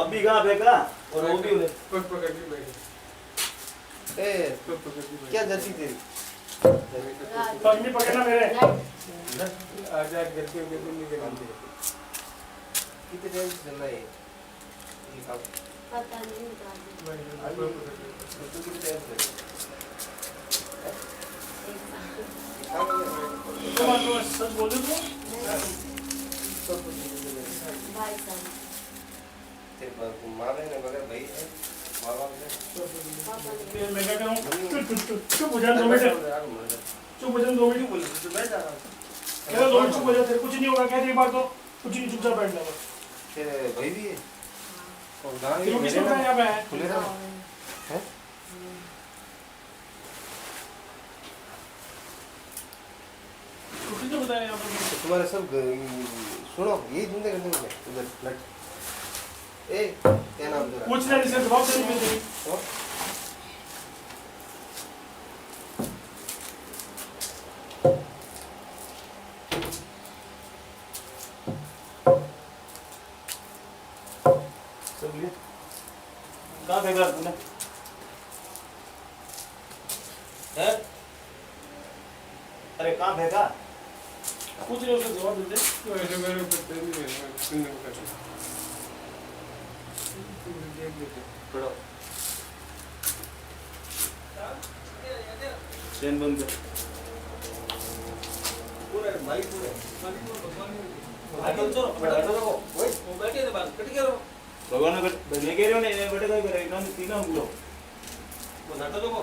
अभी कहाँ फेंका और वो भी उन्हें ए क्या जल्दी तेरी पगड़ी पकड़ना मेरे आजा गलती हो गई नहीं करनी कितने टाइम से चल रहा है ये काम पता नहीं तो कितने टाइम से तो सच बोले तो भाई साहब तेरे पास माँ बहन है मगर भाई है माँ बाप है ये मैं क्या करूँ चुप हो जा 2 मिनट चुप हो जा 2 मिनट बोल तो मैं जा रहा हूँ तेरा 2 मिनट चुप हो जा तेरे कुछ नहीं होगा कह दे एक बार तो कुछ नहीं चुपचाप बैठ जा बस तेरे भाई भी है और गाँव तेरे को किसने बताया यहाँ पे है खुले रहा है किसने बताया यहाँ पे तुम्हारे सब सुनो यही धंधे करते हैं उधर लट ए क्या नाम तेरा पूछ ले इसका जवाब देने में तेरी और सब लिए कहाँ फेंका तूने हैं अरे कहाँ फेंका पूछ ले उसका जवाब दे दे ऐसे मेरे ऊपर तेल नहीं है सुनने को कहता पढ़ो चैन बंद कर पूरे भाई पूरे हटो चलो हटो रखो ओए वो बैठे थे बात कट गया भगवान ने मैं कह रही हूँ नहीं बेटे कोई करे इन्होंने तीनों बोलो वो नाटक को